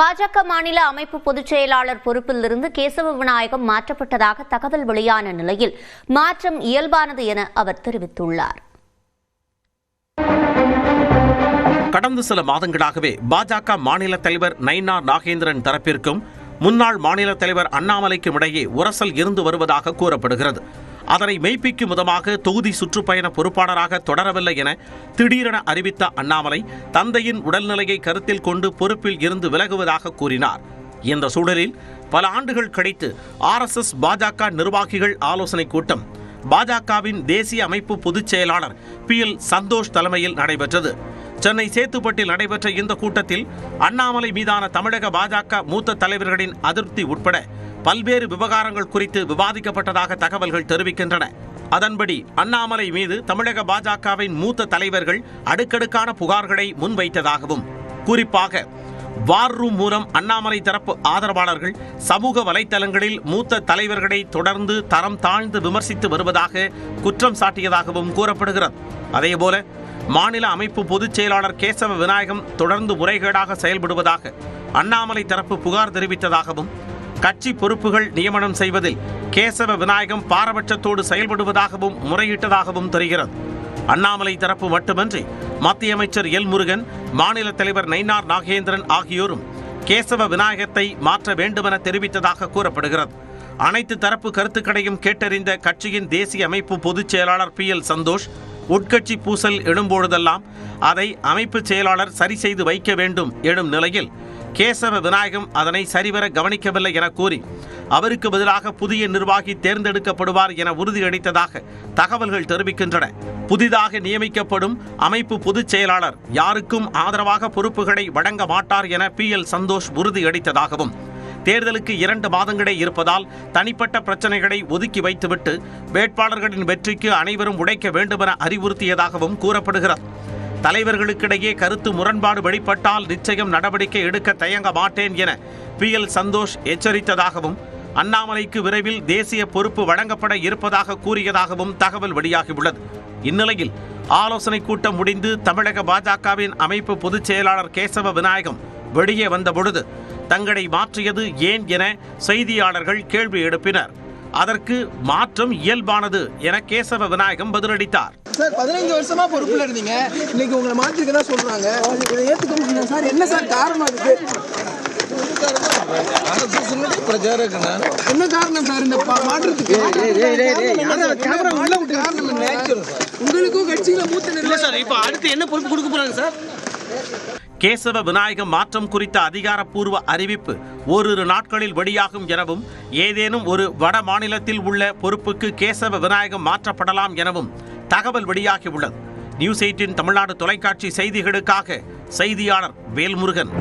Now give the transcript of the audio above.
பாஜக மாநில அமைப்பு பொதுச் செயலாளர் பொறுப்பிலிருந்து கேசவ விநாயகம் மாற்றப்பட்டதாக தகவல் வெளியான நிலையில் மாற்றம் இயல்பானது என அவர் தெரிவித்துள்ளார். கடந்த சில மாதங்களாகவே பாஜக மாநில தலைவர் நயினார் நாகேந்திரன் தரப்பிற்கும் முன்னாள் மாநில தலைவர் அண்ணாமலைக்கும் இடையே உரசல் இருந்து வருவதாக கூறப்படுகிறது. அதனை மெய்ப்பிக்கும் விதமாக தொகுதி சுற்றுப்பயண பொறுப்பாளராக தொடரவில்லை என திடீரென அறிவித்த அண்ணாமலை தந்தையின் உடல்நிலையை கருத்தில் கொண்டு பொறுப்பில் இருந்து விலகுவதாக கூறினார். இந்த சூழலில் பல ஆண்டுகள் கழித்து RSS பாஜக நிர்வாகிகள் ஆலோசனை கூட்டம் பாஜகவின் தேசிய அமைப்பு பொதுச் செயலாளர் PL சந்தோஷ் தலைமையில் நடைபெற்றது. சென்னை சேத்துப்பட்டில் நடைபெற்ற இந்த கூட்டத்தில் அண்ணாமலை மீதான தமிழக பாஜக மூத்த தலைவர்களின் அதிருப்தி உட்பட பல்வேறு விவகாரங்கள் குறித்து விவாதிக்கப்பட்டதாக தகவல்கள் தெரிவிக்கின்றன. அதன்படி அண்ணாமலை மீது தமிழக பாஜகவின் மூத்த தலைவர்கள் அடுக்கடுக்கான புகார்களை முன்வைத்ததாகவும், குறிப்பாக வார் ரூம் மூலம் அண்ணாமலை தரப்பு ஆதரவாளர்கள் சமூக வலைதளங்களில் மூத்த தலைவர்களை தொடர்ந்து தரம் தாழ்ந்து விமர்சித்து வருவதாக குற்றம் சாட்டியதாகவும் கூறப்படுகிறது. அதேபோல மாநில அமைப்பு பொதுச் செயலாளர் கேசவ விநாயகம் தொடர்ந்து முறைகேடாக செயல்படுவதாக அண்ணாமலை தரப்பு புகார் தெரிவித்ததாகவும், கட்சி பொறுப்புகள் நியமனம் செய்வதில் கேசவ விநாயகம் பாரபட்சத்தோடு செயல்படுவதாகவும் முறையிட்டதாகவும் தெரிகிறது. அண்ணாமலை தரப்பு மட்டுமன்றி மத்திய அமைச்சர் எல் முருகன், மாநில தலைவர் நயினார் நாகேந்திரன் ஆகியோரும் கேசவ விநாயகத்தை மாற்ற வேண்டுமென தெரிவித்ததாக கூறப்படுகிறது. அனைத்து தரப்பு கருத்துக்களையும் கேட்டறிந்த கட்சியின் தேசிய அமைப்பு பொதுச் செயலாளர் PL சந்தோஷ் உட்கட்சி பூசல் எழும்பொழுதெல்லாம் அதை அமைப்பு செயலாளர் சரி செய்து வைக்க வேண்டும் எனும் நிலையில் கேசவ விநாயகம் அதனை சரிவர கவனிக்கவில்லை என கூறி அவருக்கு பதிலாக புதிய நிர்வாகி தேர்ந்தெடுக்கப்படுவார் என உறுதியளித்ததாக தகவல்கள் தெரிவிக்கின்றன. புதிதாக நியமிக்கப்படும் அமைப்பு பொதுச் செயலாளர் யாருக்கும் ஆதரவாக பொறுப்புகளை வழங்க மாட்டார் என PL சந்தோஷ் உறுதியளித்ததாகவும், தேர்தலுக்கு 2 மாதங்களே இருப்பதால் தனிப்பட்ட பிரச்சனைகளை ஒதுக்கி வைத்துவிட்டு வேட்பாளர்களின் வெற்றிக்கு அனைவரும் உழைக்க வேண்டுமென அறிவுறுத்தியதாகவும் கூறப்படுகிறது. தலைவர்களுக்கிடையே கருத்து முரண்பாடு வெளிப்பட்டால் நிச்சயம் நடவடிக்கை எடுக்க தயங்க மாட்டேன் என PL சந்தோஷ் எச்சரித்ததாகவும், அண்ணாமலைக்கு விரைவில் தேசிய பொறுப்பு வழங்கப்பட இருப்பதாக கூறியதாகவும் தகவல் வெளியாகியுள்ளது. இந்நிலையில் ஆலோசனை கூட்டம் முடிந்து தமிழக பாஜகவின் அமைப்பு பொதுச் செயலாளர் கேசவ விநாயகம் வெளியே வந்தபொழுது தங்களை மாற்றியது ஏன் என செய்தியாளர்கள் கேள்வி எழுப்பினர். அதற்கு மாற்றம் இயல்பானது என கேசவ விநாயகம் பதிலளித்தார். சார், 15 வருஷமா பொறுப்புல இருந்தீங்க, இன்னைக்கு உங்களை மாற்றிருக்கதா சொல்றாங்க. இதை ஏத்துக்க முடியல சார். என்ன சார் காரணம் அதுக்கு? என்ன காரணம் சார் இந்த மாற்றத்துக்கு? உங்களுக்கும் கட்சியில மூத்த நிர்வாகி இப்ப அடுத்து என்ன பொறுப்பு கொடுக்க போறாங்க சார்? கேசவ விநாயகம் மாற்றம் குறித்த அதிகாரப்பூர்வ அறிவிப்பு ஓரிரு நாட்களில் வெளியாகும் எனவும், ஏதேனும் ஒரு வட மாநிலத்தில் உள்ள பொறுப்புக்கு கேசவ விநாயகம் மாற்றப்படலாம் எனவும் தகவல் வெளியாகியுள்ளது. நியூஸ் 18 தமிழ்நாடு தொலைக்காட்சி செய்திகளுக்காக செய்தியாளர் வேல்முருகன்.